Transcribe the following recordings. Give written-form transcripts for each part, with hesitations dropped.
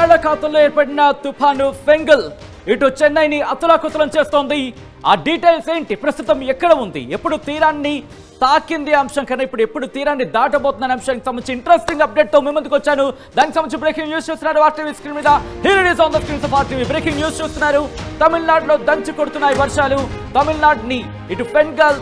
బంగాళాఖాతంలో ఏర్పడిన తుఫాను ఫెంగల్ ఇటు చెన్నైని అతలాకుతలం చేస్తోంది. ఆ డీటెయిల్స్ ఏంటి, ప్రస్తుతం ఎక్కడ ఉంది, ఎప్పుడు తీరాన్ని తాకింది అంశం కన్నా ఇప్పుడు ఎప్పుడు తీరాన్ని దాటబోతున్న అంశానికి సంబంధించి ఇంట్రెస్టింగ్ అప్డేట్ తో మీ ముందుకు వచ్చాను. దానికి సంబంధించి బ్రేకింగ్ న్యూస్ చూస్తున్నారు ఆర్టీవీ స్క్రీన్ మీద. Here it is on the screens of RTV. Breaking news చూస్తున్నారు. తమిళనాడులో దంచి కొడుతున్నాయి వర్షాలు. తమిళనాడుని ఇటు ఫెంగల్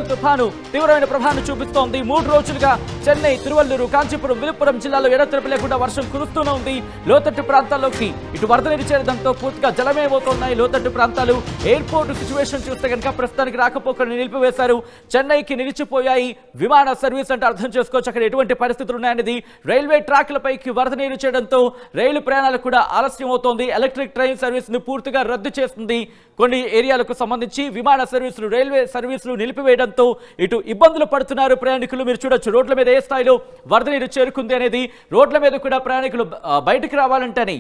తుఫాను తీవ్రమైన ప్రభావాన్ని చూపిస్తోంది. 3 రోజులుగా చెన్నై, తిరువల్లూరు, కాంచీపురం, విలుపురం జిల్లాలో ఎడతెరపి లేకుండా వర్షం కురుస్తూనే ఉంది. లోతట్టు ప్రాంతాల్లోకి ఇటు వరద నీరు చేరడంతో పూర్తిగా జలమేమవుతున్నాయి లోతట్టు ప్రాంతాలు. ఎయిర్పోర్ట్ సిచ్యువేషన్ చూస్తే కనుక ప్రస్తుతానికి రాకపోకలను నిలిపివేశారు. చెన్నైకి నిలిచిపోయాయి విమాన సర్వీస్ అంటే అర్థం చేసుకోవచ్చు అక్కడ ఎటువంటి పరిస్థితులు ఉన్నాయనేది. రైల్వే ట్రాక్లపైకి వరద నీరు చేయడంతో రైలు ప్రయాణాలు కూడా ఆలస్యం అవుతోంది. ఎలక్ట్రిక్ ట్రైన్ సర్వీస్ ను పూర్తిగా రద్దు చేస్తుంది. కొన్ని ఏరియాలకు సంబంధించి విమాన సర్వీసులు, రైల్వే సర్వీసులు నిలిపివేయడంతో ఇటు ఇబ్బందులు పడుతున్నారు ప్రయాణికులు. మీరు చూడొచ్చు రోడ్ల మీద ఏ స్థాయిలో వరద నీరు చేరుకుంది అనేది. రోడ్ల మీద కూడా ప్రయాణికులు బయటకు రావాలంటేనే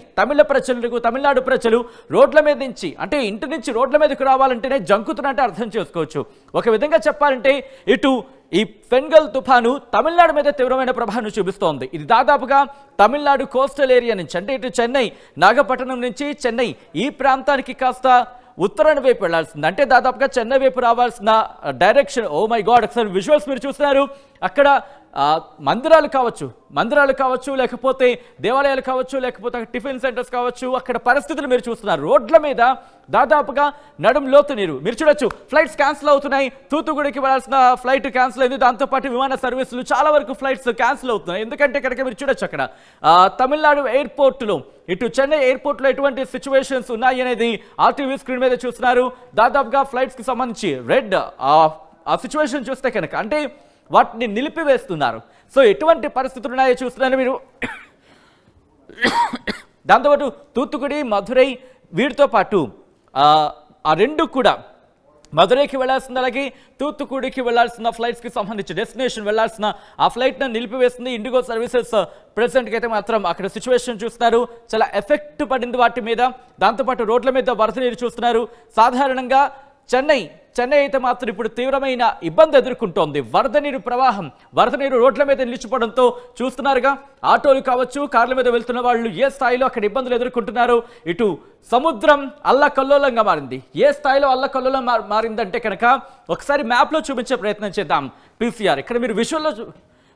తమిళనాడు ప్రజలు రోడ్ల మీద నుంచి అంటే ఇంటి నుంచి రోడ్ల మీదకు రావాలంటేనే జంకుతున్నట్టు అర్థం చేసుకోవచ్చు. ఒక విధంగా చెప్పాలంటే ఇటు ఈ ఫెంగల్ తుఫాను తమిళనాడు మీద తీవ్రమైన ప్రభావం చూపిస్తోంది. ఇది దాదాపుగా తమిళనాడు కోస్టల్ ఏరియా నుంచి అంటే ఇటు చెన్నై, నాగపట్టణం నుంచి చెన్నై ఈ ప్రాంతానికి కాస్త ఉత్తరాయణ వైపు వెళ్లాల్సింది. అంటే దాదాపుగా చెన్నై వైపు రావాల్సిన డైరెక్షన్. ఓ మై గాడ్, ఒకసారి విజువల్స్ మీరు చూస్తున్నారు. అక్కడ మందిరాలు కావచ్చు, లేకపోతే దేవాలయాలు కావచ్చు, లేకపోతే టిఫిన్ సెంటర్స్ కావచ్చు, అక్కడ పరిస్థితులు మీరు చూస్తున్నారు. రోడ్ల మీద దాదాపుగా నడుం లోతు నీరు. మీరు చూడొచ్చు ఫ్లైట్స్ క్యాన్సిల్ అవుతున్నాయి. తూతుకుడికి వెళ్ళాల్సిన ఫ్లైట్ క్యాన్సిల్ అయింది. దాంతోపాటు విమాన సర్వీసులు చాలా వరకు ఫ్లైట్స్ క్యాన్సిల్ అవుతున్నాయి. ఎందుకంటే కనుక మీరు చూడొచ్చు అక్కడ తమిళనాడు ఎయిర్పోర్టులో ఇటు చెన్నై ఎయిర్పోర్ట్లో ఎటువంటి సిచ్యువేషన్స్ ఉన్నాయి అనేది ఆర్టీవీ స్క్రీన్ మీద చూస్తున్నారు. దాదాపుగా ఫ్లైట్స్కి సంబంధించి రెడ్ ఆ సిచ్యువేషన్ చూస్తే కనుక అంటే వాటిని నిలిపివేస్తున్నారు. సో ఎటువంటి పరిస్థితులు ఉన్నాయో చూస్తున్నారు మీరు. దాంతోపాటు తూత్తుకుడి, మధురై వీటితో పాటు ఆ రెండు కూడా మధురైకి వెళ్లాల్సింది, అలాగే తూత్తుకుడికి వెళ్లాల్సిన ఫ్లైట్స్కి సంబంధించి డెస్టినేషన్ వెళ్లాల్సిన ఆ ఫ్లైట్ను నిలిపివేస్తుంది ఇండిగో సర్వీసెస్. ప్రెసిడెంట్కి అయితే మాత్రం అక్కడ సిచ్యువేషన్ చూస్తున్నారు, చాలా ఎఫెక్ట్ పడింది వాటి మీద. దాంతోపాటు రోడ్ల మీద వరద నీరు చూస్తున్నారు. సాధారణంగా చెన్నై అయితే మాత్రం ఇప్పుడు తీవ్రమైన ఇబ్బంది ఎదుర్కొంటోంది. వరద నీరు రోడ్ల మీద నిలిచిపోవడంతో చూస్తున్నారుగా. ఆటోలు కావచ్చు, కార్ల మీద వెళ్తున్న వాళ్ళు ఏ స్థాయిలో అక్కడ ఇబ్బందులు ఎదుర్కొంటున్నారు. ఇటు సముద్రం అల్లకల్లోలంగా మారింది. ఏ స్థాయిలో అల్లకల్లోలం మారిందంటే కనుక ఒకసారి మ్యాప్లో చూపించే ప్రయత్నం చేద్దాం. పీసీఆర్ ఇక్కడ మీరు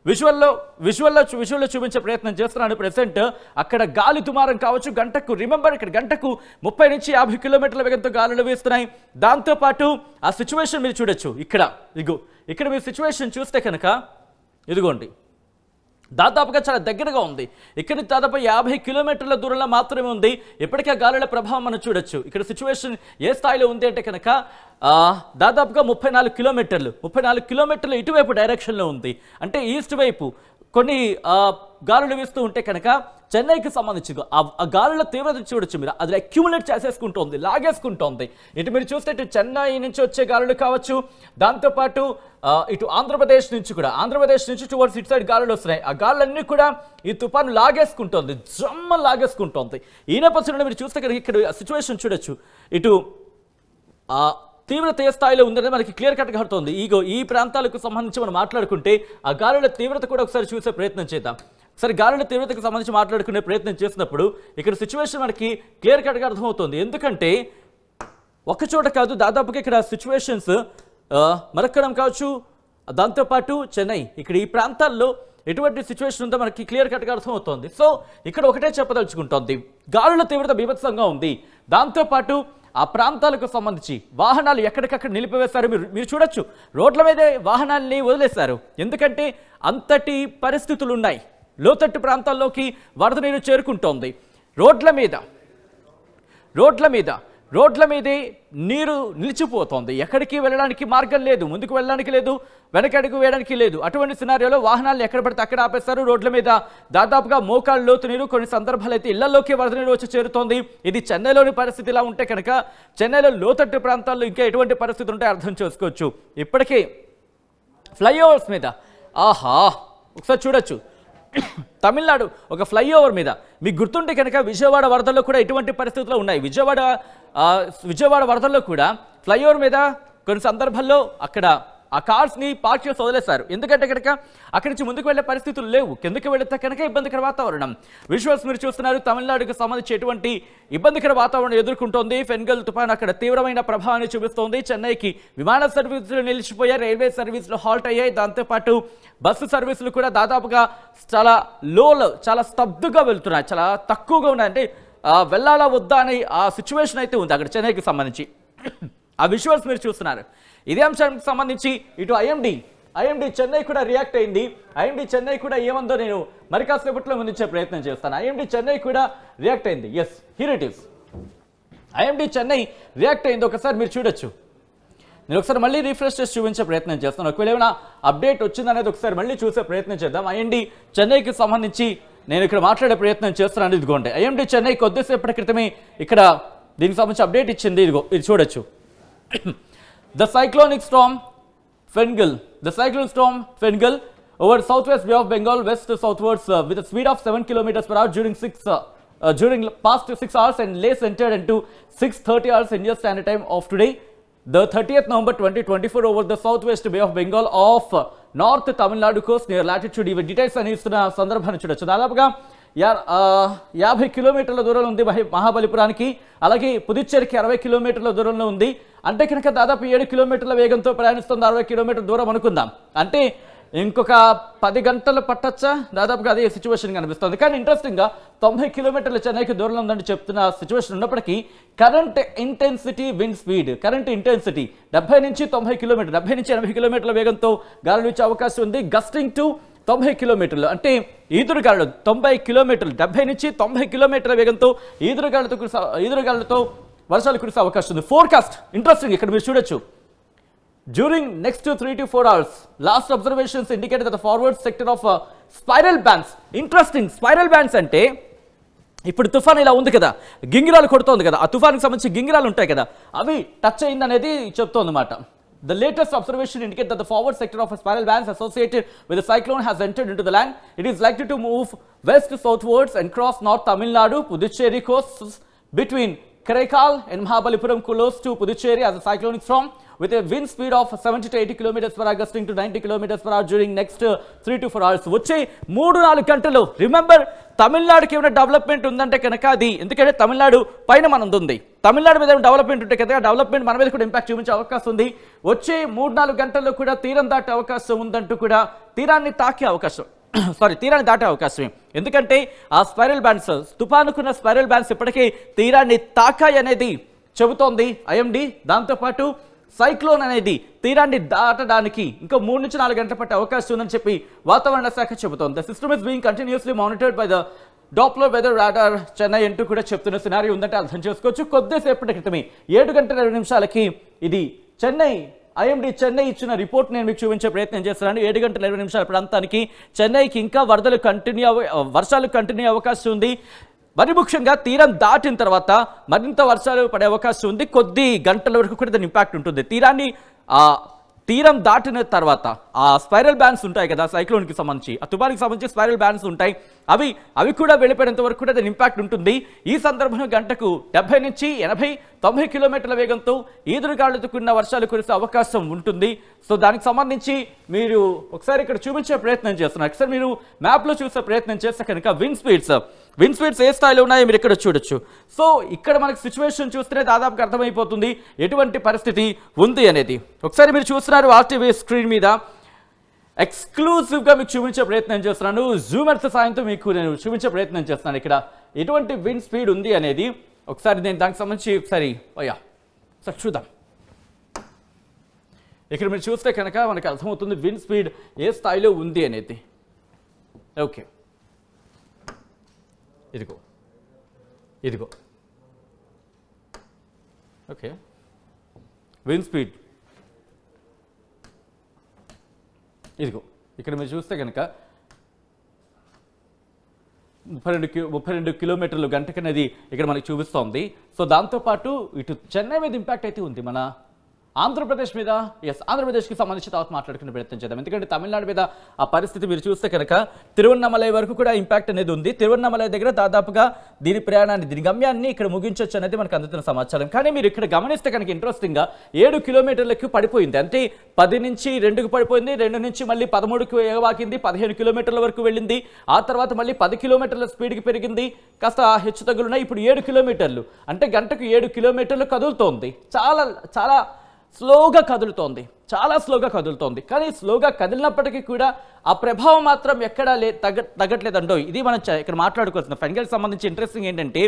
విజువల్లో చూపించే ప్రయత్నం చేస్తున్నాను ప్రెసెంట్. అక్కడ గాలి దుమారం కావచ్చు, గంటకు ఇక్కడ గంటకు 30 నుంచి 50 కిలోమీటర్ల వేగంతో గాలులు వీస్తున్నాయి. దాంతోపాటు ఆ సిచ్యువేషన్ మీరు చూడొచ్చు. ఇక్కడ మీరు సిచ్యువేషన్ చూస్తే కనుక ఇదిగోండి, దాదాపుగా చాలా దగ్గరగా ఉంది. ఇక్కడ దాదాపు 50 కిలోమీటర్ల దూరంలో మాత్రమే ఉంది. ఇప్పటికే గాలుల ప్రభావం మనం చూడొచ్చు. ఇక్కడ సిచ్యువేషన్ ఏ స్థాయిలో ఉంది అంటే కనుక దాదాపుగా 34 కిలోమీటర్లు ఇటువైపు డైరెక్షన్లో ఉంది. అంటే ఈస్ట్ వైపు కొన్ని గాలులు వీస్తూ ఉంటే కనుక చెన్నైకి సంబంధించి ఆ గాలుల తీవ్రత చూడొచ్చు మీరు. అది అక్యుములేట్ చేసేసుకుంటోంది, లాగేసుకుంటోంది. ఇటు మీరు చూస్తే ఇటు చెన్నై నుంచి వచ్చే గాలులు కావచ్చు, దాంతోపాటు ఇటు ఆంధ్రప్రదేశ్ నుంచి టువర్డ్స్ ఇటు సైడ్ గాలులు వస్తున్నాయి. ఆ గాలులన్నీ కూడా ఈ తుఫాను లాగేసుకుంటోంది, లాగేసుకుంటోంది. ఈ నేపథ్యంలో మీరు చూస్తే కనుక ఇక్కడ సిచ్యువేషన్ చూడొచ్చు. ఇటు తీవ్రత ఏ స్థాయిలో ఉందనేది మనకి క్లియర్ కట్గా అవుతుంది. ఈ ప్రాంతాలకు సంబంధించి మనం మాట్లాడుకుంటే ఆ గాలుల తీవ్రత కూడా ఒకసారి చూసే ప్రయత్నం చేద్దాం. సరే, గాలుల తీవ్రతకు సంబంధించి మాట్లాడుకునే ప్రయత్నం చేసినప్పుడు ఇక్కడ సిచ్యువేషన్ మనకి క్లియర్ కట్గా అర్థమవుతుంది. ఎందుకంటే ఒకచోట కాదు, దాదాపుగా ఇక్కడ సిచ్యువేషన్స్ మరక్కడం కావచ్చు, దాంతోపాటు చెన్నై ఇక్కడ ఈ ప్రాంతాల్లో ఎటువంటి సిచ్యువేషన్ ఉందో మనకి క్లియర్ కట్గా అర్థమవుతోంది. సో ఇక్కడ ఒకటే చెప్పదలుచుకుంటోంది, గాలుల తీవ్రత బీభత్సంగా ఉంది. దాంతోపాటు ఆ ప్రాంతాలకు సంబంధించి వాహనాలు ఎక్కడికక్కడ నిలిపివేశారు. మీరు చూడొచ్చు, రోడ్ల మీదే వాహనాల్ని వదిలేశారు. ఎందుకంటే అంతటి పరిస్థితులు ఉన్నాయి. లోతట్టు ప్రాంతాల్లోకి వరద నీరు చేరుకుంటోంది. రోడ్ల మీదే నీరు నిలిచిపోతోంది. ఎక్కడికి వెళ్ళడానికి మార్గం లేదు, ముందుకు వెళ్ళడానికి లేదు, వెనకడుగు వేయడానికి లేదు. అటువంటి సినారియోలో వాహనాలు ఎక్కడ పడితే అక్కడ ఆపేస్తారు. రోడ్ల మీద దాదాపుగా మోకాళ్ళ లోతు నీరు, కొన్ని సందర్భాలు అయితే ఇళ్లలోకి వరద నీరు వచ్చి చేరుతోంది. ఇది చెన్నైలోని పరిస్థితి. ఇలా ఉంటే కనుక చెన్నైలో లోతట్టు ప్రాంతాల్లో ఇంకా ఎటువంటి పరిస్థితులు ఉంటాయో అర్థం చేసుకోవచ్చు. ఇప్పటికే ఫ్లైఓవర్స్ మీద ఒకసారి చూడొచ్చు. తమిళనాడు ఒక ఫ్లైఓవర్ మీద మీకు గుర్తుంటే కనుక విజయవాడ వరదల్లో కూడా ఎటువంటి పరిస్థితులు ఉన్నాయి. విజయవాడ వరదల్లో కూడా ఫ్లైఓవర్ మీద కొన్ని సందర్భాల్లో అక్కడ ఆ కార్స్ని పార్క్ చేసి వదిలేశారు. ఎందుకంటే కనుక అక్కడి నుంచి ముందుకు వెళ్ళే పరిస్థితులు లేవు. కిందకి వెళితే కనుక ఇబ్బందికర వాతావరణం. విజువల్స్ మీరు చూస్తున్నారు. తమిళనాడుకు సంబంధించి ఎటువంటి ఇబ్బందికర వాతావరణం ఎదుర్కొంటోంది. ఫెంగల్ తుఫాన్ అక్కడ తీవ్రమైన ప్రభావాన్ని చూపిస్తోంది. చెన్నైకి విమాన సర్వీసులు నిలిచిపోయాయి, రైల్వే సర్వీసులు హాల్ట్ అయ్యాయి. దాంతోపాటు బస్సు సర్వీసులు కూడా దాదాపుగా చాలా స్తబ్దుగా వెళ్తున్నాయి, చాలా తక్కువగా ఉన్నాయి. అంటే వెళ్ళాలా వద్దా అనే ఆ సిచ్యువేషన్ అయితే ఉంది అక్కడ చెన్నైకి సంబంధించి. ఆ విజువల్స్ మీరు చూస్తున్నారు. ఇదే అంశానికి సంబంధించి ఇటు ఐఎండి చెన్నై కూడా రియాక్ట్ అయింది. ఐఎండి చెన్నై కూడా ఏమందో నేను మరి కాసేపట్లో ముందుంచే ప్రయత్నం చేస్తాను. ఐఎండి చెన్నై కూడా రియాక్ట్ అయింది. Yes, here it is. IMD Chennai react అయింది. ఒకసారి మీరు చూడొచ్చు. నేను ఒకసారి మళ్ళీ రిఫ్రెష్ చేసి చూపించే ప్రయత్నం చేస్తాను. ఒకవేళ ఏమైనా అప్డేట్ వచ్చిందనేది ఒకసారి మళ్ళీ చూసే ప్రయత్నం చేద్దాం. ఐఎండి చెన్నైకి సంబంధించి నేను ఇక్కడ మాట్లాడే ప్రయత్నం చేస్తున్నాను. ఇదిగోండి, ఐఎండి చెన్నై కొద్దిసేపటి క్రితమే ఇక్కడ దీనికి సంబంధించి అప్డేట్ ఇచ్చింది. ఇదిగో ఇది చూడొచ్చు. The cyclonic storm Fengal over southwest Bay of Bengal west to southwards with a speed of 7 km per hour during past 6 hours and lay centered into 6:30 hours Indian Standard Time of today, the 30th November 2024 over the southwest Bay of Bengal of North Tamil Nadu coast near latitude. ఇవి details అని ఇస్తున్న సందర్భాన్ని చూడొచ్చు. దాదాపుగా 50 కిలోమీటర్ల దూరంలో ఉంది మహాబలిపురానికి. అలాగే పుదుచ్చేరికి 60 కిలోమీటర్ల దూరంలో ఉంది. అంటే కనుక దాదాపు 7 కిలోమీటర్ల వేగంతో ప్రయాణిస్తుంది. 60 కిలోమీటర్ల దూరం అనుకుందాం. అంటే ఇంకొక 10 గంటలు పట్టచ్చా, దాదాపుగా అదే సిచ్యువేషన్ కనిపిస్తుంది. కానీ ఇంట్రెస్టింగ్గా 90 కిలోమీటర్ల చెన్నైకి దూరంలో ఉందని చెప్తున్న సిచ్యువేషన్ ఉన్నప్పటికీ current intensity, wind speed, current intensity 70 నుంచి 90 కిలోమీటర్, 70 నుంచి 80 కిలోమీటర్ల వేగంతో గాలులు వీచే అవకాశం ఉంది. గస్టింగ్ టు 90 కిలోమీటర్లు, అంటే ఈదురుగాలు 90 కిలోమీటర్లు, 70 నుంచి 90 కిలోమీటర్ల వేగంతో ఈదురుగాలతో వర్షాలు కురిసే అవకాశం ఉంది. ఫోర్కాస్ట్ ఇంట్రెస్టింగ్, ఇక్కడ మీరు చూడొచ్చు. During next 3 to 4 hours, last observations indicated that the forward sector of spiral bands. Interesting, spiral bands అంటే ఇప్పుడు తుఫాన్ ఇలా ఉంది కదా, గింగిరాలు కొడుతోంది కదా, ఆ తుఫాన్కి సంబంధించి గింగిరాలు ఉంటాయి కదా, అవి టచ్ అయింది అనేది చెప్తోందన్నమాట. The latest observation indicates that the forward sector of a spiral bands associated with the cyclone has entered into the land. It is likely to move west southwards and cross North Tamil Nadu, Puducherry coasts between Karaikal and Mahabalipuram close to Puducherry as a cyclonic storm with a wind speed of 70 to 80 km per hour gusting to 90 km per hour during next 3 to 4 hours. వచ్చే 3-4 గంటలు. Remember, తమిళనాడుకి ఏమైనా development ఉందంటే కనుక అది, ఎందుకంటే తమిళనాడు పైన మనది ఉంది, తమిళనాడు మీద డెవలప్మెంట్ ఉంటే కదా డెవలప్మెంట్ మన మీద కూడా ఇంపాక్ట్ చూపించే అవకాశం ఉంది. వచ్చే 3-4 గంటల్లో కూడా తీరం దాటే అవకాశం ఉందంటూ కూడా తీరాన్ని దాటే అవకాశం. ఎందుకంటే ఆ స్పైరల్ బ్యాండ్స్, తుఫానుకున్న స్పైరల్ బ్యాండ్స్ ఇప్పటికీ తీరాన్ని తాకాయి అనేది చెబుతోంది ఐఎండి. దాంతోపాటు సైక్లోన్ అనేది తీరాన్ని దాటడానికి ఇంకా 3 నుంచి 4 గంటల పట్టే అవకాశం ఉందని చెప్పి వాతావరణ శాఖ చెబుతోంది. The system is being continuously monitored by the Doppler weather radar Chennai అంటూ కూడా చెప్తున్న సినారీ ఉందంటే అర్థం చేసుకోవచ్చు. కొద్దిసేపటి క్రితమే 7 గంటల 20 నిమిషాలకి ఇది ఐఎండి చెన్నై ఇచ్చిన రిపోర్ట్ నేను మీకు చూపించే ప్రయత్నం చేస్తున్నాను. 7 గంటల 20 నిమిషాల ప్రాంతానికి చెన్నైకి ఇంకా వర్షాలు కంటిన్యూ అవకాశం ఉంది. మరి ముఖ్యంగా తీరం దాటిన తర్వాత మరింత వర్షాలు పడే అవకాశం ఉంది. కొద్ది గంటల వరకు కూడా దాని ఇంపాక్ట్ ఉంటుంది. తీరం దాటిన తర్వాత ఆ స్పైరల్ బ్యాండ్స్ ఉంటాయి కదా, సైక్లోన్కి సంబంధించి, ఆ తుఫానికి సంబంధించి స్పైరల్ బ్యాండ్స్ ఉంటాయి, అవి కూడా వెళ్ళిపోయేంత వరకు కూడా దాని ఇంపాక్ట్ ఉంటుంది. ఈ సందర్భంలో గంటకు 70 నుంచి 80, 90 కిలోమీటర్ల వేగంతో ఈదురుగాలులతో కూడిన వర్షాలు కురిసే అవకాశం ఉంటుంది. సో దానికి సంబంధించి మీరు ఒకసారి ఇక్కడ చూపించే ప్రయత్నం చేస్తున్నారు. ఒకసారి మీరు మ్యాప్లో చూసే ప్రయత్నం చేస్తే కనుక విండ్ స్పీడ్స్ ఏ స్థాయిలో ఉన్నాయో మీరు ఇక్కడ చూడొచ్చు. సో ఇక్కడ మనకు సిచ్యువేషన్ చూస్తేనే దాదాపుగా అర్థమైపోతుంది ఎటువంటి పరిస్థితి ఉంది అనేది. ఒకసారి మీరు చూస్తున్నారు ఆర్టీవీ స్క్రీన్ మీద ఎక్స్క్లూజివ్గా మీకు చూపించే ప్రయత్నం చేస్తున్నాను. జూమర్స్ సాయంతో మీకు నేను చూపించే ప్రయత్నం చేస్తున్నాను ఇక్కడ ఎటువంటి విండ్ స్పీడ్ ఉంది అనేది. ఒకసారి నేను దానికి సంబంధించి ఒకసారి చూద్దాం. ఇక్కడ మీరు చూస్తే కనుక మనకు అర్థమవుతుంది విండ్ స్పీడ్ ఏ స్థాయిలో ఉంది అనేది. ఓకే, ఇదిగో ఓకే, విండ్ స్పీడ్ ఇదిగో ఇక్కడ మీరు చూస్తే కనుక 32 కిలోమీటర్లు గంటకనేది ఇక్కడ మనకి చూపిస్తోంది. సో దాంతోపాటు ఇటు చెన్నై మీద ఇంపాక్ట్ అయితే ఉంది, మన ఆంధ్రప్రదేశ్ మీద ఆంధ్రప్రదేశ్కి సంబంధించి తర్వాత మాట్లాడుకునే ప్రయత్నం చేద్దాం. ఎందుకంటే తమిళనాడు మీద ఆ పరిస్థితి మీరు చూస్తే కనుక తిరువన్నమలై వరకు కూడా ఇంపాక్ట్ అనేది ఉంది. తిరువన్నమలై దగ్గర దాదాపుగా దీని ప్రయాణాన్ని దీని గమ్యాన్ని ఇక్కడ ముగించవచ్చు అనేది మనకు అందుతున్న సమాచారం. కానీ మీరు ఇక్కడ గమనిస్తే కనుక ఇంట్రెస్టింగ్గా 7 కిలోమీటర్లకు పడిపోయింది. అంటే 10 నుంచి 2కు పడిపోయింది, 2 నుంచి మళ్ళీ 13కు ఎగవాకింది, 15 కిలోమీటర్ల వరకు వెళ్ళింది. ఆ తర్వాత మళ్ళీ 10 కిలోమీటర్ల స్పీడ్కి పెరిగింది, కాస్త హెచ్చు తగ్గులున్నాయి. ఇప్పుడు 7 కిలోమీటర్లు అంటే గంటకు 7 కిలోమీటర్లు కదులుతోంది. చాలా చాలా స్లోగా కదులుతోంది. కానీ స్లోగా కదిలినప్పటికీ కూడా ఆ ప్రభావం మాత్రం ఎక్కడా తగ్గట్లేదండో. ఇది మనం ఇక్కడ మాట్లాడుకోవాల్సిన ఫెంగల్కి సంబంధించి ఇంట్రెస్టింగ్ ఏంటంటే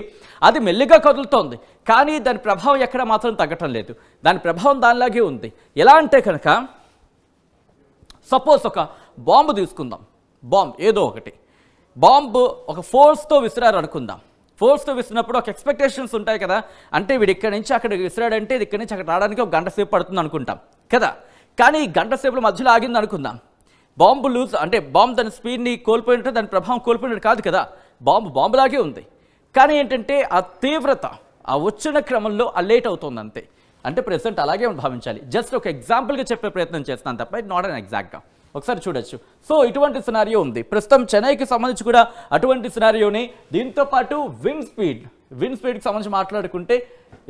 అది మెల్లిగా కదులుతోంది, కానీ దాని ప్రభావం ఎక్కడ మాత్రం తగ్గటం లేదు. దాని ప్రభావం దానిలాగే ఉంది. ఎలా అంటే కనుక సపోజ్ ఒక బాంబు తీసుకుందాం. ఏదో ఒకటి బాంబు ఒక ఫోర్స్తో విసిరారు అనుకుందాం. ఫోర్స్తో విసిరినప్పుడు ఒక ఎక్స్పెక్టేషన్స్ ఉంటాయి కదా. అంటే వీడు ఇక్కడి నుంచి అక్కడికి విసిరాడంటే ఇది ఇక్కడి నుంచి అక్కడ రావడానికి 1 గంట సేపు పడుతుంది అనుకుంటాం కదా. కానీ గంట సేపుల మధ్యలో ఆగింది అనుకుందాం. బాంబు లూజ్ అంటే బాంబు దాని స్పీడ్ని కోల్పోయినట్టు దాని ప్రభావం కోల్పోయినట్టు కాదు కదా. బాంబులాగే ఉంది. కానీ ఏంటంటే ఆ తీవ్రత ఆ వచ్చిన క్రమంలో లేట్ అవుతుంది అంతే. అంటే ప్రెసెంట్ అలాగే భావించాలి. జస్ట్ ఒక ఎగ్జాంపుల్గా చెప్పే ప్రయత్నం చేస్తాను తప్ప ఇట్ నాట్ అన్ ఎగ్జాక్ట్గా. ఒకసారి చూడొచ్చు. సో ఇటువంటి సినారియో ఉంది ప్రస్తుతం చెన్నైకి సంబంధించి కూడా అటువంటి సినారియోని. దీంతో పాటు విండ్ స్పీడ్కి సంబంధించి మాట్లాడుకుంటే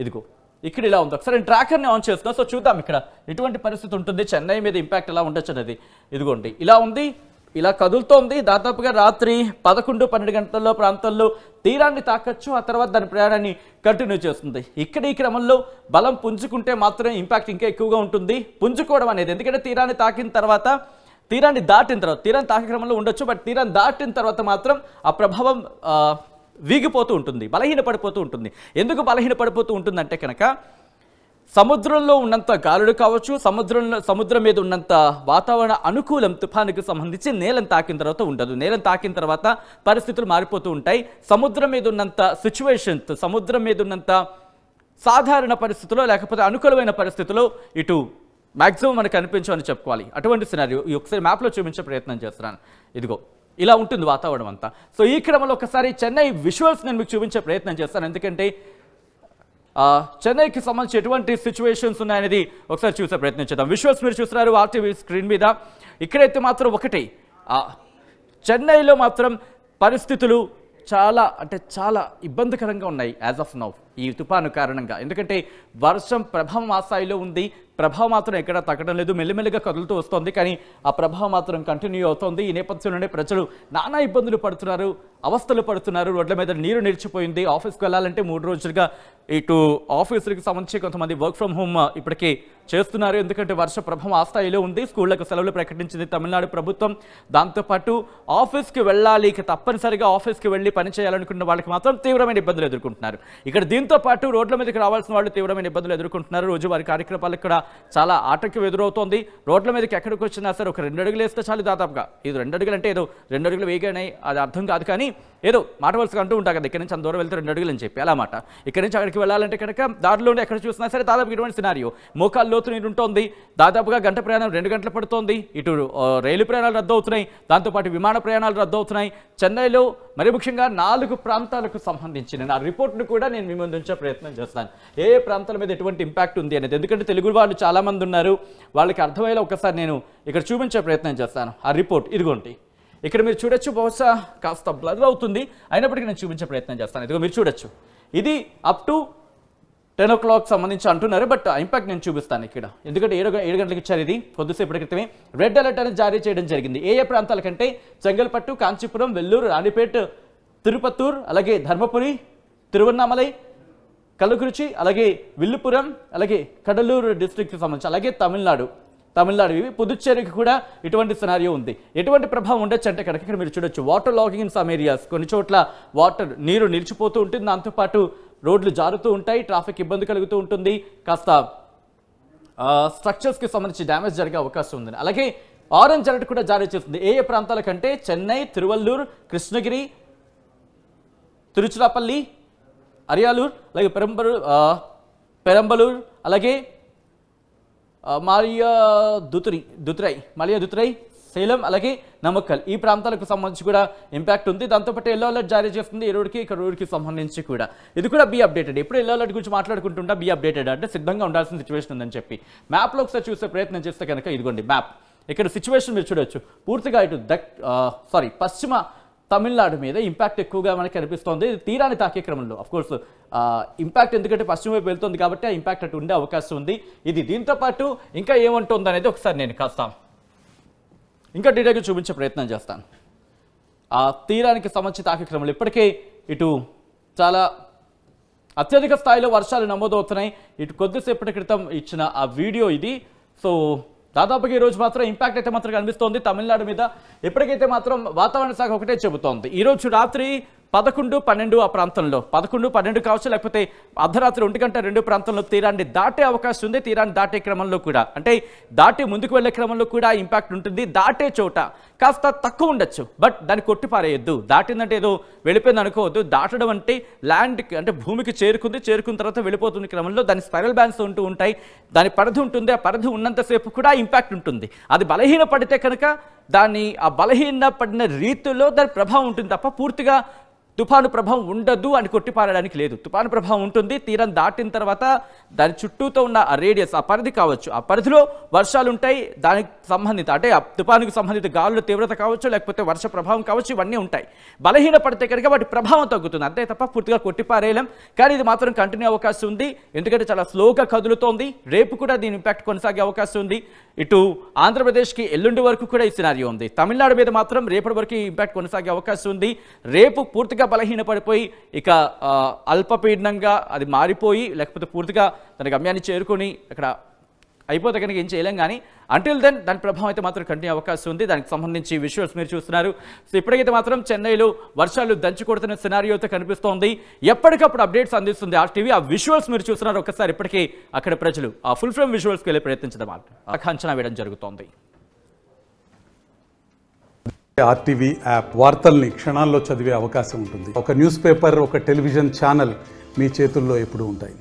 ఇదిగో ఇక్కడ ఇలా ఉంది. ఒకసారి నేను ట్రాకర్ని ఆన్ చేస్తున్నా. సో చూద్దాం ఇక్కడ ఎటువంటి పరిస్థితి ఉంటుంది, చెన్నై మీద ఇంపాక్ట్ ఎలా ఉండొచ్చు అనేది. ఇదిగోండి ఇలా ఉంది, ఇలా కదులుతోంది. దాదాపుగా రాత్రి 11-12 గంటల్లో ప్రాంతాల్లో తీరాన్ని తాకచ్చు. ఆ తర్వాత దాని ప్రయాణాన్ని కంటిన్యూ చేస్తుంది. ఇక్కడ ఈ క్రమంలో బలం పుంజుకుంటే మాత్రం ఇంపాక్ట్ ఇంకా ఎక్కువగా ఉంటుంది. పుంజుకోవడం అనేది ఎందుకంటే తీరాన్ని తాకిన తర్వాత తీరాన్ని తాకే క్రమంలో ఉండొచ్చు. బట్ తీరాన్ని దాటిన తర్వాత మాత్రం ఆ ప్రభావం వీగిపోతూ ఉంటుంది, బలహీనపడిపోతూ ఉంటుంది. ఎందుకు బలహీనపడిపోతూ ఉంటుందంటే కనుక సముద్రంలో ఉన్నంత గాలులు కావచ్చు, సముద్రం మీద ఉన్నంత వాతావరణ అనుకూలం తుఫానుకు సంబంధించి నేలను తాకిన తర్వాత ఉండదు. నేలను తాకిన తర్వాత పరిస్థితులు మారిపోతూ ఉంటాయి. సముద్రం మీద ఉన్నంత సిచ్యువేషన్స్, సముద్రం మీద ఉన్నంత సాధారణ పరిస్థితుల్లో లేకపోతే అనుకూలమైన పరిస్థితుల్లో ఇటు మ్యాక్సిమం మనకు కనిపించమని చెప్పుకోవాలి. అటువంటి సినారియో ఒకసారి మ్యాప్లో చూపించే ప్రయత్నం చేస్తున్నాను. ఇదిగో ఇలా ఉంటుంది వాతావరణం అంతా. సో ఈ క్రమంలో ఒకసారి చెన్నై విజువల్స్ నేను మీకు చూపించే ప్రయత్నం చేస్తాను. ఎందుకంటే చెన్నైకి సంబంధించి ఎటువంటి సిచ్యువేషన్స్ ఉన్నాయనేది ఒకసారి చూసే ప్రయత్నం చేద్దాం. విజువల్స్ మీరు చూస్తున్నారు ఆర్టీవీ స్క్రీన్ మీద. ఇక్కడైతే మాత్రం ఒకటి చెన్నైలో మాత్రం పరిస్థితులు చాలా ఇబ్బందికరంగా ఉన్నాయి యాజ్ ఆఫ్ నౌ ఈ తుఫాను కారణంగా. ఎందుకంటే వర్షం ప్రభావం ఆ స్థాయిలో ఉంది. ప్రభావం మాత్రం ఎక్కడ తగ్గడం లేదు, మెల్లిమెల్లిగా కదులుతూ వస్తుంది. కానీ ఆ ప్రభావం మాత్రం కంటిన్యూ అవుతుంది. ఈ నేపథ్యంలోనే ప్రజలు నానా ఇబ్బందులు పడుతున్నారు, అవస్థలు పడుతున్నారు. రోడ్ల మీద నీరు నిలిచిపోయింది. ఆఫీస్కి వెళ్ళాలంటే 3 రోజులుగా ఇటు ఆఫీసులకు సంబంధించి కొంతమంది వర్క్ ఫ్రమ్ హోమ్ ఇప్పటికే చేస్తున్నారు. ఎందుకంటే వర్ష ప్రభావం ఆ స్థాయిలో ఉంది. స్కూళ్లకు సెలవులు ప్రకటించింది తమిళనాడు ప్రభుత్వం. దాంతోపాటు ఆఫీస్కి వెళ్ళాలి, ఇక తప్పనిసరిగా ఆఫీస్కి వెళ్ళి పని చేయాలనుకున్న వాళ్ళకి మాత్రం తీవ్రమైన ఇబ్బందులు ఎదుర్కొంటున్నారు. ఇక్కడ దీంతో పాటు రోడ్ల మీదకి రావాల్సిన వాళ్ళు తీవ్రమైన ఇబ్బందులు ఎదుర్కొంటున్నారు. రోజువారీ కార్యక్రమాలకు కూడా చాలా ఆటంకం ఎదురవుతోంది. రోడ్ల మీదకి ఎక్కడికి వచ్చినా సరే ఒక 2 అడుగులు వేస్తే చాలు. దాదాపుగా ఇది 2 అడుగులు అంటే ఏదో 2 అడుగులు వేగానే అది అర్థం కాదు. కానీ ఏదో మాట వలసగా అంటూ ఉంటారు కదా, ఇక్కడ నుంచి అంత దూరం వెళ్తే 2 అడుగులు అని చెప్పి అలా మాట. ఇక్కడి నుంచి అక్కడికి వెళ్ళాలంటే కనుక దారిలోనే ఎక్కడ చూసినా సరే దాదాపు ఇటువంటి సినారియో. మోకాలు లోతు నీరు ఉంటుంది. దాదాపుగా గంట ప్రయాణం 2 గంటలు పడుతోంది. ఇటు రైలు ప్రయాణాలు రద్దు అవుతున్నాయి, దాంతోపాటు విమాన ప్రయాణాలు రద్దు అవుతున్నాయి. చెన్నైలో మరి ముఖ్యంగా 4 ప్రాంతాలకు సంబంధించిన నా రిపోర్ట్ను కూడా నేను మీ ముందు ఉంచే ప్రయత్నం చేస్తాను. ఏ ప్రాంతాల మీద ఎటువంటి ఇంపాక్ట్ ఉంది అనేది. ఎందుకంటే తెలుగు వాళ్ళు చాలామంది ఉన్నారు, వాళ్ళకి అర్థమయ్యేలా ఒకసారి నేను ఇక్కడ చూపించే ప్రయత్నం చేస్తాను. ఆ రిపోర్ట్ ఇదిగోండి. ఇక్కడ మీరు చూడొచ్చు, బహుశా కాస్త బ్లర్ అవుతుంది, అయినప్పటికీ నేను చూపించే ప్రయత్నం చేస్తాను. ఇదిగో మీరు చూడొచ్చు, ఇది అప్ టు 10 o'clock సంబంధించి అంటున్నారు. బట్ ఇంపాక్ట్ నేను చూపిస్తాను ఇక్కడ. ఎందుకంటే 7 గంటలకు ఇచ్చారు. ఇది కొద్దిసేపటి క్రితమే రెడ్ అలర్ట్ అనేది జారీ చేయడం జరిగింది. ఏ ప్రాంతాల కంటే చెంగల్పట్టు, కాంచీపురం, వెల్లూరు, రాణిపేట్, తిరుపత్తూర్, అలాగే ధర్మపురి, తిరువన్నామలై, కల్లకురిచి, అలాగే విల్లుపురం, అలాగే కడలూరు డిస్ట్రిక్ట్కి సంబంధించి, అలాగే తమిళనాడు ఇవి. పుదుచ్చేరికి కూడా ఇటువంటి సినారియో ఉంది. ఎటువంటి ప్రభావం ఉండొచ్చు అంటే కనుక ఇక్కడ మీరు చూడొచ్చు, water logging in some areas. కొన్ని చోట్ల నీరు నిలిచిపోతూ ఉంటుంది. దాంతోపాటు రోడ్లు జారుతూ ఉంటాయి, ట్రాఫిక్ ఇబ్బంది కలుగుతూ ఉంటుంది, కాస్త స్ట్రక్చర్స్కి సంబంధించి డ్యామేజ్ జరిగే అవకాశం ఉంది. అలాగే ఆరెంజ్ అలర్ట్ కూడా జారీ చేస్తుంది. ఏ ప్రాంతాల కంటే చెన్నై, తిరువల్లూరు, కృష్ణగిరి, తిరుచిరాపల్లి, అరియాలూరు, అలాగే పెరంబలూరు, అలాగే మాలియాదుతురై, సేలం అలాగే నమక్కల్ ఈ ప్రాంతాలకు సంబంధించి కూడా ఇంపాక్ట్ ఉంది. దాంతోపాటు ఎల్లో అలర్ట్ జారీ చేస్తుంది ఈరోడికి ఇక్కడికి సంబంధించి కూడా. ఇది కూడా బీ అప్డేటెడ్. ఎప్పుడు ఎల్లో అలర్ట్ గురించి మాట్లాడుకుంటుంటా బీ అప్డేటెడ్ అంటే సిద్ధంగా ఉండాల్సిన సిచ్యువేషన్ ఉందని చెప్పి మ్యాప్లో ఒకసారి చూసే ప్రయత్నం చేస్తే కనుక ఇదిగోండి మ్యాప్. ఇక్కడ సిచ్యువేషన్ మీరు చూడొచ్చు. పూర్తిగా ఇటు పశ్చిమ తమిళనాడు మీద ఇంపాక్ట్ ఎక్కువగా మనకి కనిపిస్తోంది. తీరాన్ని తాకే క్రమంలో అఫ్కోర్స్ ఇంపాక్ట్ ఎందుకంటే పశ్చిమ వైపు వెళ్తుంది కాబట్టి ఆ ఇంపాక్ట్ అటు ఉండే అవకాశం ఉంది. ఇది దీంతో పాటు ఇంకా ఏమంటుంది అనేది ఒకసారి నేను కాస్త ఇంకా డీటెయిల్గా చూపించే ప్రయత్నం చేస్తాను. ఆ తీరానికి సంబంధించి తాకే క్రమంలో ఇప్పటికే ఇటు చాలా అత్యధిక స్థాయిలో వర్షాలు నమోదవుతున్నాయి. ఇటు కొద్దిసేపటి క్రితం ఇచ్చిన ఆ వీడియో ఇది. సో దాదాపుగా ఈ రోజు మాత్రం ఇంపాక్ట్ అయితే మాత్రం కనిపిస్తోంది తమిళనాడు మీద. ఎప్పటికైతే మాత్రం వాతావరణ శాఖ ఒకటే చెబుతోంది, ఈరోజు రాత్రి 11, 12 ఆ ప్రాంతంలో 11, 12 కావచ్చు, లేకపోతే అర్ధరాత్రి 1 గంట 2 ప్రాంతంలో తీరాన్ని దాటే అవకాశం ఉంది. తీరాన్ని దాటే క్రమంలో కూడా అంటే దాటి ముందుకు వెళ్లే క్రమంలో కూడా ఇంపాక్ట్ ఉంటుంది. దాటే చోట కాస్త తక్కువ ఉండొచ్చు, బట్ దాన్ని కొట్టిపారేయద్దు. దాటిందంటే ఏదో వెళ్ళిపోయింది అనుకోవద్దు. దాటడం అంటే ల్యాండ్కి అంటే భూమికి చేరుకున్న తర్వాత వెళ్ళిపోతున్న క్రమంలో దాని స్పైరల్ బ్యాండ్స్ ఉంటూ ఉంటాయి. దాని పరిధి ఉంటుంది. ఆ పరిధి ఉన్నంతసేపు కూడా ఇంపాక్ట్ ఉంటుంది. అది బలహీన పడితే కనుక దాన్ని ఆ బలహీన పడిన రీతిలో దాని ప్రభావం ఉంటుంది తప్ప పూర్తిగా తుఫాను ప్రభావం ఉండదు అని కొట్టిపారడానికి లేదు. తుఫాను ప్రభావం ఉంటుంది. తీరం దాటిన తర్వాత దాని చుట్టూతో ఉన్న ఆ రేడియస్ ఆ పరిధి కావచ్చు, ఆ పరిధిలో వర్షాలు ఉంటాయి. దానికి సంబంధిత అంటే ఆ తుఫానుకు సంబంధిత గాలుల తీవ్రత కావచ్చు, లేకపోతే వర్ష ప్రభావం కావచ్చు, ఇవన్నీ ఉంటాయి. బలహీన పడితే కనుక వాటి ప్రభావం తగ్గుతుంది, అంతే తప్ప పూర్తిగా కొట్టిపారేయలేం. కానీ ఇది మాత్రం కంటిన్యూ అవకాశం ఉంది, ఎందుకంటే చాలా స్లోగా కదులుతోంది. రేపు కూడా దీని ఇంపాక్ట్ కొనసాగే అవకాశం ఉంది. ఇటు ఆంధ్రప్రదేశ్కి ఎల్లుండి వరకు కూడా ఈ సినారియో ఉంది. తమిళనాడు మీద మాత్రం రేపటి వరకు ఈ ఇంపాక్ట్ కొనసాగే అవకాశం ఉంది. రేపు పూర్తిగా బలహీన పడిపోయి ఇక అల్పపీడనంగా అది మారిపోయి లేకపోతే పూర్తిగా తన గమ్యాన్ని చేరుకొని అక్కడ అయిపోతే కనుక ఏం చేయలేం. కానీ అంటిల్ దెన్ దాని ప్రభావం అయితే మాత్రం కంటిన్యూ అవకాశం ఉంది. దానికి సంబంధించి విజువల్స్ మీరు చూస్తున్నారు. సో ఇప్పటికైతే మాత్రం చెన్నైలో వర్షాలు దంచి కొడుతున్న సినారియో అయితే కనిపిస్తోంది. ఎప్పటికప్పుడు అప్డేట్స్ అందిస్తుంది ఆర్టీవీ. ఆ విజువల్స్ మీరు చూస్తున్నారు. ఒక్కసారి ఇప్పటికీ అక్కడ ప్రజలు ఆ ఫుల్ ఫ్రేమ్ విజువల్స్కి వెళ్ళే ప్రయత్నించడం అంచనా వేయడం జరుగుతోంది. ఆర్టీవీ యాప్ వార్తల్ని క్షణాల్లో చదివే అవకాశం ఉంటుంది. ఒక న్యూస్ పేపర్, ఒక టెలివిజన్ ఛానల్ మీ చేతుల్లో ఎప్పుడూ ఉంటాయి.